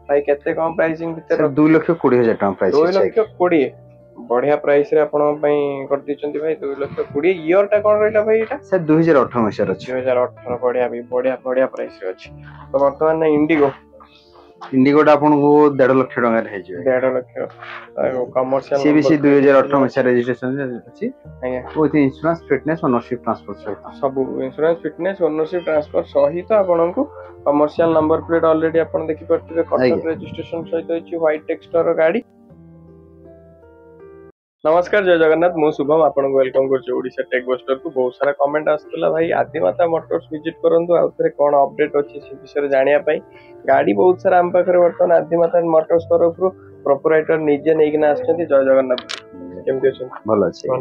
भाई केते कम प्राइसिंग भीतर 2,20,000 टका प्राइस 2,20,000 बढ़िया प्राइस रे आपण पई कर दिचंती भाई 2,20,000 ईयर टा कोन रहला भाई एटा सर 2018 मसिया अछि 2018 बढ़िया भी बढ़िया प्राइस रे अछि तो वर्तमान इंडिगो इंडिगोटा आपन को 1.5 लाख टका रे हे 1.5 लाख कमर्शियल सीबीसी 2018 मसिया रजिस्ट्रेशन अछि आया with insurance fitness ownership transfer सहित सब इंश्योरेंस फिटनेस ओनरशिप ट्रांसफर सहित आपन को कमर्शियल नंबर प्लेट ऑलरेडी आपन देखि परथिबे कटक रजिस्ट्रेशन सहित अछि व्हाइट टेक्सचर गाड़ी नमस्कार जय जगन्नाथ मु शुभम आपन को वेलकम करछु ओडिसा टेक बस्टर को बहुत सारा कमेंट आस्तला भाई आदिमाता मोटर्स विजिट करंतु आ उतरे कोन अपडेट अछि से विषय जानिया पई गाड़ी बहुत सारा हम पाखरे वर्तमान आदिमाता मोटर्स तरफ प्रोपराइटर निजे नेगिना आछथि जय जगन्नाथ केमके छ भलो अछि तो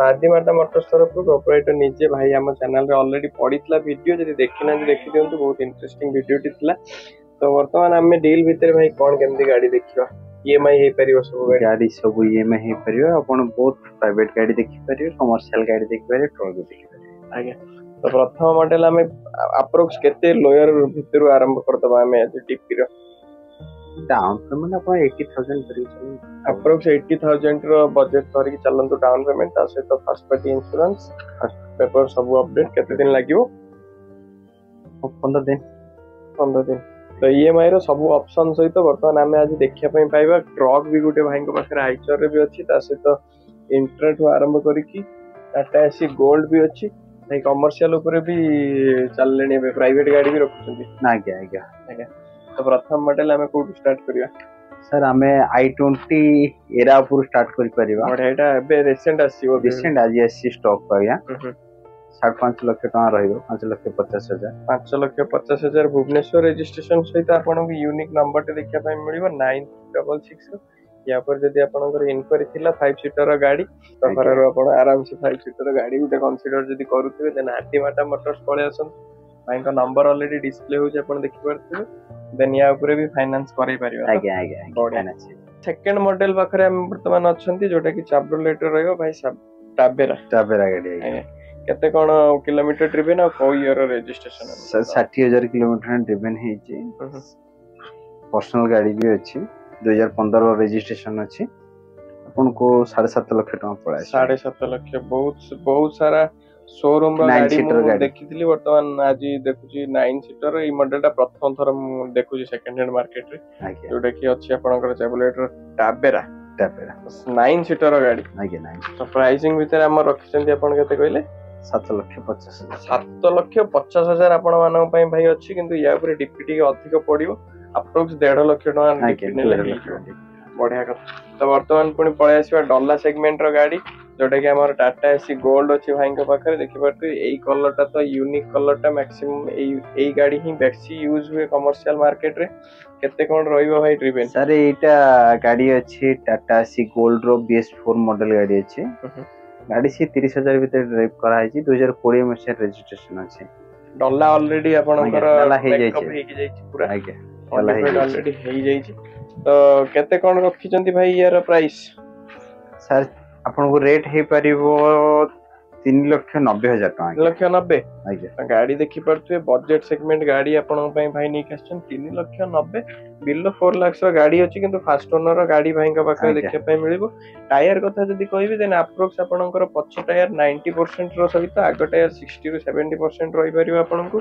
आदिमाता मोटर्स तरफ प्रोपराइटर निजे भाई हम चैनल रे ऑलरेडी पडितला वीडियो जदि देखिना देखि दियंतु बहुत इंटरेस्टिंग वीडियो थिला तो वर्तमान हम डील भीतर भाई कोन केमदी गाड़ी देखिबा ईएमआई हे परियो सब गाड़ी सब ईएमआई हे परियो अपन बहुत प्राइवेट गाड़ी देखि परियो कमर्शियल गाड़ी देखि परियो ट्रक देखि परियो आगे तो प्रथम मॉडल हमें अप्रोक्स केते लोयर भीतर आरंभ करतबा हमें आज टीपी रो डाउन पेमेंट अपन 80,000 करियो अप्रोक्स 80,000 रो बजट धरि चलंतु डाउन पेमेंट तासे तो first party insurance first paper सब अपडेट केते दिन लागिवो 15 दिन तो ईएमआई रो सब ऑप्शन सहित वर्तमान हमें आज देखिया पई पाइबा ट्रक भी गुटे भाई को पाखरे आइचर रे भी अछि तासे तो इंट्रेट आरंभ करी की टाटा एसी गोल्ड भी अछि भाई कमर्शियल ऊपर भी चललेनी बे प्राइवेट गाड़ी भी रखुछंती ना आज्ञा तो प्रथम मॉडल हमें को स्टार्ट करिया सर हमें i20 एरा ऊपर स्टार्ट करि परिबा और एटा बे रिसेंट आसीबो रिसेंट आज एसी स्टॉक पाया 5.5 लाख टका रहिबो 5,50,000 5,50,000 भुवनेश्वर रजिस्ट्रेशन सहित आपन को यूनिक नंबर ते देखिया पई मिलिबो 966 या पर जदि आपनकर इनक्वायरी थिला 5 सीटर गाड़ी तो फरारो आपन आराम से 5 सीटर गाड़ी उटे कंसीडर जदि करूथिबे देन आदिमाता मोटर्स पळे आसन भाई का नंबर ऑलरेडी डिस्प्ले हो जे आपन देखि परथिबे देन या ऊपर भी फाइनेंस करै परिबा आज्ञा फाइनेंस सेकंड मॉडल पाखरे हम वर्तमान अछंती जोटा कि चार्ब्रोलेटर रहयो भाई सब टाबेरा गाड़ी केते कोन किलोमीटर ड्रिवन आ को year registration sir 60,000 kilometre driven हे छी पर्सनल गाड़ी भी अछि 2015 रजिस्ट्रेशन अछि अपन को 7.5 लाख टका पड़ा 7.5 लाख बहुत सारा शोरूम रो गाड़ी देखिथिली वर्तमान आज देखुची 9 सीटर ई मॉडलटा प्रथम थर देखुची सेकंड हैंड मार्केट रे जोटा कि अछि आपनकर चार्ब्रोलेटर टाबेरा 9 सीटर गाड़ी 9 तो प्राइसिंग भीतर हम रखिसंती आपन केते कहले 7,50,000 आपण मानक पई भाई अछि किंतु या ऊपर डीपीटी अधिक पडियो अप्रोक्स 1.5 लाख टका बढ़िया कथा तो वर्तमान पुनी पळे आसीबा डॉलर सेगमेंट रो गाड़ी जोटा कि हमर टाटा एसी गोल्ड अछि भाई के पाखरे देखि परतु एई कलरटा तो यूनिक कलरटा मैक्सिमम एई गाड़ी ही बेसी यूज हुए कमर्शियल मार्केट रे केते कोन रहइबो भाई ड्रिवन सर एटा गाड़ी अछि टाटा एसी गोल्ड रो BS4 मॉडल गाड़ी अछि गाड़ी से 30,000 भीतर ड्राइव करा है 2020 मसिया रजिस्ट्रेशन अछि डॉलर ऑलरेडी आपनकर डॉलर हे जाय छै पूरा आज्ञा डॉलर ऑलरेडी हे जाय छै तो केते कोन रखिचंती भाई यार प्राइस सर आपन को रेट हे परिबो 3,90,000 टका 3,90,000 आज्ञा गाड़ी देखि परथुए बजट सेगमेंट गाड़ी आपन पई भाई नै कस्टन 3,90,000 बिलो 4 लाख रो गाड़ी अछि किंतु फास्ट ओनर रो गाड़ी भाई का पाखरे देखि पई मिलिबो टायर कथा जदी कहबी देन अप्रोक्स आपनकर पछ टायर 90% रो सहित आग टायर 60 टू 70% रहि परिबो आपनको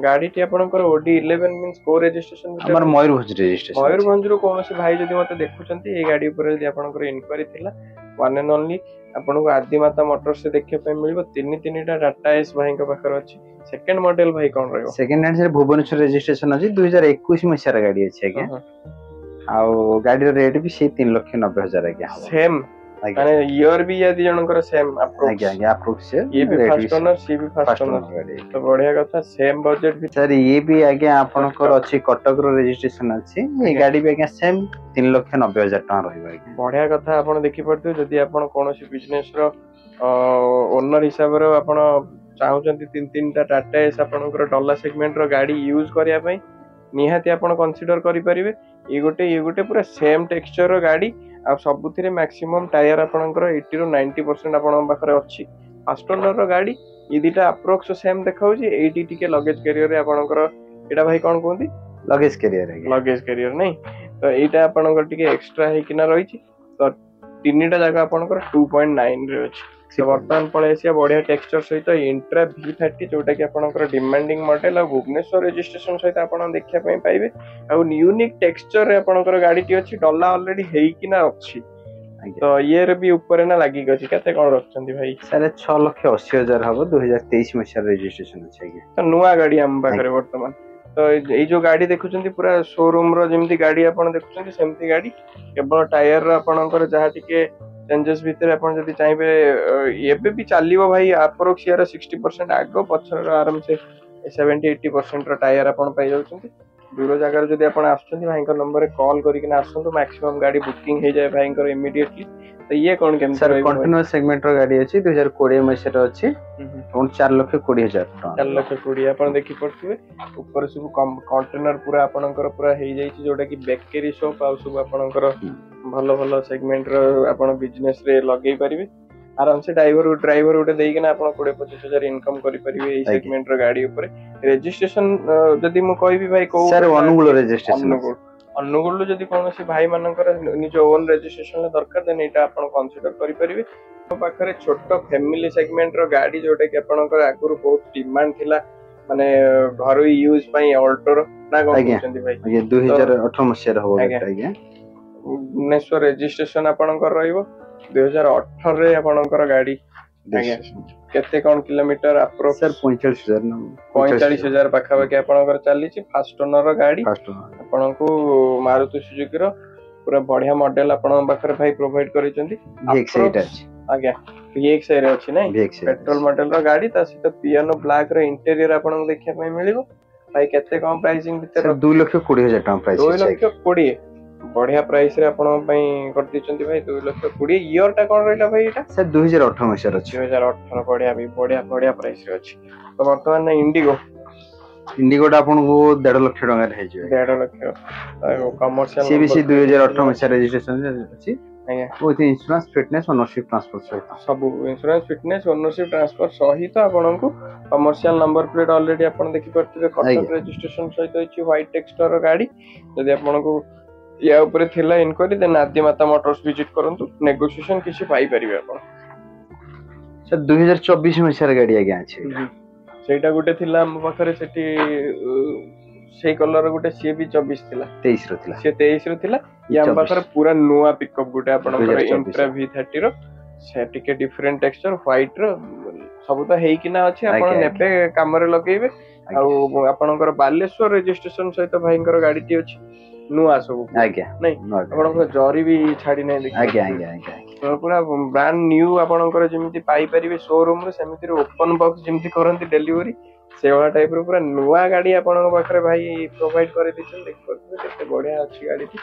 गाड़ी टी आपनकर ओडी 11 मींस को रजिस्ट्रेशन हमर मयूरभंज रो कोनोसी भाई जदी मते देखुचंती ए गाड़ी ऊपर जदी आपनकर इनक्वायरी थिला वन एंड ओनली आपन को आदिमाता मोटर्स से देखि पई मिलिबो तीनटा टाटा एस भाई का पाखर अछि सेकंड मॉडल भाई कोन रहयो सेकंड हैंड से भुवनेश्वर रजिस्ट्रेशन अछि 2021 मसिया गाड़ी अछि आज्ञा आउ गाड़ी रो रेट भी से 3,90,000 आज्ञा सेम माने ईयर भी यदि जनकर सेम अप्रोक्स आज्ञा अप्रोक्स ये भी फास्ट ओनर सी भी फास्ट ओनर गाड़ी तो बढ़िया कथा सेम बजट भी सर ये भी आज्ञा आपनकर अछि कटक रो रजिस्ट्रेशन अछि ए गाड़ी भी आज्ञा सेम 3,90,000 टका रहइबा आज्ञा बढ़िया कथा आपन देखि परथु जदि आपन कोनोसी बिजनेस रो ओनर हिसाब रो आपन चाहुचंती तीनटा टाटा एस आपनकर डॉलर सेगमेंट रो गाड़ी यूज करिया पई निहाती आपन कंसीडर करि परिबे ये गोटे पूरा सेम टेक्सचर रो गाड़ी आ सबुथिरे मैक्सिमम टायर आपनकर 80 रो 90% आपन पाखरे अछि फास्ट ओनर रो गाड़ी ई दिटा अप्रोक्स सेम देखाउ जे 80 टिके लगेज कैरियर रे आपनकर एटा भाई कोन कोंती लगेज कैरियर है लगेज कैरियर नहीं तो एटा आपनकर टिके एक्स्ट्रा है किना रही तो तीनटा जगह आपनकर 2.9 रे अछि तो वर्तमान पळे एसिया बढ़िया टेक्सचर सहित इंट्रा V30 जोटा कि आपनकर डिमांडिंग मॉडल आ भुवनेश्वर रजिस्ट्रेशन सहित आपन देखिया पई पाइबे आ यूनिक टेक्सचर रे आपनकर गाड़ी टी अछि डॉला ऑलरेडी हेई किना अछि तो ये रे भी ऊपर ना लागी गछि कते कोन रखछंती भाई सारे 6,80,000 हबो 2023 मसिया रजिस्ट्रेशन अछि आगे तो नुआ गाड़ी हम पाखरे वर्तमान तो ये जो गाड़ी देखुचंती पूरा शोरूम रो जेमती गाड़ी आपन देखुचंती सेमती गाड़ी केवल टायर रो आपनकर जहा टिके चेंजेस भीतर अपन जदि चाहिए एबे भी चलियो भाई अप्रोक्स यार 60% आगो पछर आराम से 70-80% रो टायर अपन पाई जाउछंती दूर जगह जदि अपन आछंती भाई का नंबर कॉल करी के आछंतु मैक्सिमम गाड़ी बुकिंग हो जाए भाई का इमीडिएटली तो ये कोन केम सर कंटीन्यूअस सेगमेंट रो गाड़ी अछि 2020 मसिया रो अछि 4,20,000 4,20,000 अपन देखि पड़थिबे ऊपर सब कंटेनर पूरा आपनकर पूरा हे जाई छी जोटा कि बेकरी शॉप आ सब आपनकर भलो भलो सेगमेंट रो आपण बिजनेस रे लगेई परिबे आराम से ड्राइवर उठे देई के ना आपण 20-25,000 इनकम करि परिबे ए सेगमेंट रो गाड़ी ऊपर रजिस्ट्रेशन जदी म कहबी भाई को सर अनुगुल रजिस्ट्रेशन अनुगुल जदी कोनोसी भाई मानकर निज ओन रजिस्ट्रेशन दरकार देन एटा आपण कंसीडर करि परिबे तो पाखरे छोटो फैमिली सेगमेंट रो गाड़ी जोटा कि आपनकर आगुरु बहुत डिमांड थिला माने घर यूज पई ऑल्टो ना कहउछंती भाई ये 2018 मसिया रो होबो आज्ञा भुवनेश्वर रजिस्ट्रेशन आपनकर रहइबो 2018 रे आपनकर गाड़ी आज्ञा केते कोन किलोमीटर अप्रोक्स सर 45,000 पाखा बाकी आपनकर चली छी फास्ट ओनर रो गाड़ी आपनको मारुति सुजुकी रो पूरा बढ़िया मॉडल आपन पाखरे भाई प्रोवाइड करिसंती आज्ञा VX रे अछि नै पेट्रोल मॉडल रो गाड़ी ता सित पियानो ब्लैक रो इंटीरियर आपन देखिया पई मिलिबो भाई केते कम प्राइसिंग भीतर 2,20,000 टाका प्राइस 2,20,000 बढ़िया प्राइस रे आपन पई करती चंती भाई 2,20,000 ईयर टा कोन रहला भाई एटा सर 2018 मसिया अछि 2018 बढ़िया भी बढ़िया प्राइस रे अछि तो वर्तमान इंडिगो टा आपन को 1.5 लाख टका रे हे जे 1.5 लाख कमर्शियल सीबीसी 2018 मसिया रजिस्ट्रेशन अछि with insurance fitness ownership transfer सहित सब इंश्योरेंस फिटनेस ओनरशिप ट्रांसफर सहित आपन को कमर्शियल नंबर प्लेट ऑलरेडी आपन देखि परथिबे कटक रजिस्ट्रेशन सहित अछि व्हाइट टेक्सचर रो गाड़ी यदि आपन को या ऊपर थिला इनक्वायरी देन आदि माता मोटर्स विजिट करंतु नेगोशिएशन किछि पाई परिबे आपन सर 2024 मसिया गाड़ी आगे अछि सेटा गुटे थिला हम पाखरे सेठी से कलर गुटे सी भी 24 थिला 23 रो थिला से 23 रो थिला या हम पाखरे पूरा नुवा पिकअप गुटे आपन इंट्रा V30 रो से टिके डिफरेंट टेक्सचर व्हाइट रो सब तो हेई किना अछि आपन नेबे काम रे लगेबे आ आपनकर बालेश्वर रजिस्ट्रेशन सहित भाईंकर गाड़ी टी अछि नुआ सब आज्ञा नै आपन जरी भी छाडी नै देखि आज्ञा तो पूरा ब्रांड न्यू आपनकर जेमिति पाई परिबे शोरूम रे सेमिति ओपन बॉक्स जेमिति करंती डिलीवरी से वाला टाइप रो पूरा नुआ गाड़ी आपन पाखरे भाई प्रोवाइड करे दिछन देख परबे केते बढ़िया अछि गाड़ी टी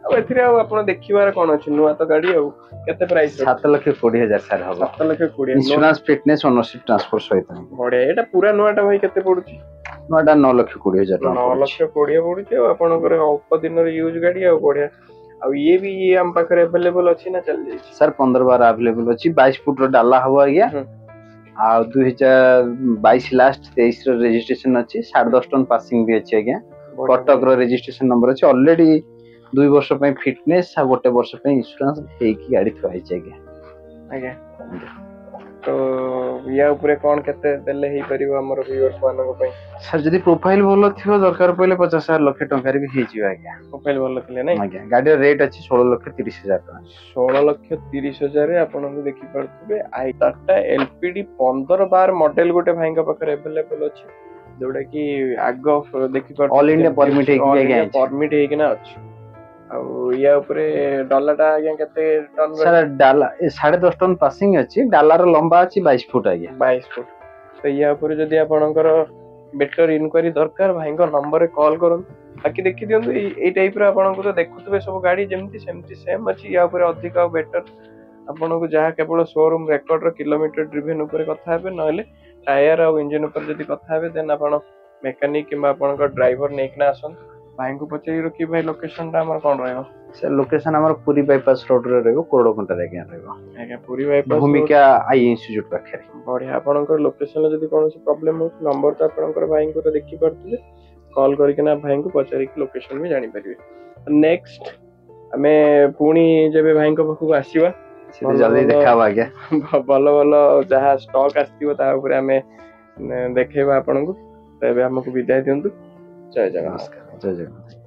अब एथिरे आपन देखिबार कोन अछि नुआ तो गाड़ी आ केते प्राइस 7,20,000 सर हबो 7,20,000 इंश्योरेंस फिटनेस ओनरशिप ट्रांसफर सहित बढ़िया एटा पूरा नुआटा भाई केते पडुची नुआटा 9,20,000 9,20,000 पडुची आपनकर अल्प दिन रे यूज गाड़ी आ बढ़िया आ ये भी ये हम पाखरे अवेलेबल अछि ना चल जाई सर 15 बार अवेलेबल अछि 22 फुट रो डाला हबो आज्ञा आ 2022 लास्ट 23 रो रजिस्ट्रेशन अछि 10.5 टन पासिंग भी अछि आज्ञा कटक रो रजिस्ट्रेशन नंबर अछि ऑलरेडी 2 वर्ष पय फिटनेस आ 1 वर्ष पय इंश्योरेंस हेई की गाड़ी थोइ छै आज्ञा तो या ऊपर कोन केते देले हे परिबो हमर व्यूअर्स मानको पय सर जदी प्रोफाइल भलो थियो दरकार पहिले 50,000 लाख टका रे भी हे जियो आज्ञा प्रोफाइल भलो थिले नै आज्ञा गाड़ी रेट अछि 16,30,000 टका 16,30,000 रे आपन को देखि परथबे आई टाटा एलपीडी 15 बार मॉडल गोटे भाईंका पाखरे अवेलेबल अछि जोडा कि आगो देखि पर ऑल इंडिया परमिट हे कि आज्ञा परमिट हे कि ना अछि आ या ऊपर डॉलरटा आज्ञा केते टन सर डाला 10.5 टन पासिंग अछि डाला रो लंबा अछि 22 फुट आज्ञा 22 फुट तो या ऊपर जदी आपनकर बेटर इनक्वायरी दरकार भाईंका नंबर रे कॉल करन ताकि देखि दियंतु ए टाइप रो आपन को तो देखुतबे सब गाड़ी जेमति सेमति सेम अछि या ऊपर अधिक आ बेटर आपन को जहा केवल शोरूम रेकॉर्ड रो किलोमीटर ड्रिवन ऊपर कथा हेबे नले टायर आ इंजन ऊपर जदी कथा हेबे देन आपन मैकेनिक किबा आपन को ड्राइवर नेकना आसन भाई को पचै रखी भाई लोकेशन ता हमर कोन रहयो सर लोकेशन हमर पुरी बाईपास रोड रे रहबो कोड़ो घंटा रे रहबो आगे पुरी बाईपास भूमिका आई इंस्टीट्यूट पाखरे बढ़िया आपनकर लोकेशन जदी कोनोसी प्रॉब्लम हो नंबर तो आपनकर भाई को तो देखि परतले कॉल करके भाई को पचारि लोकेशन भी जानी पारिबे। नेक्स्ट आमे पुणी जेबे भाई को पाखु आसीबा जल्दी देखा आज्ञा भल भल जहाँ स्टॉक आसथिबो ता ऊपर आमे देखेबा आपन को। तबे हमको विदाय दियंतु। जय जगन्नाथ। नमस्कार जय जगन्नाथ।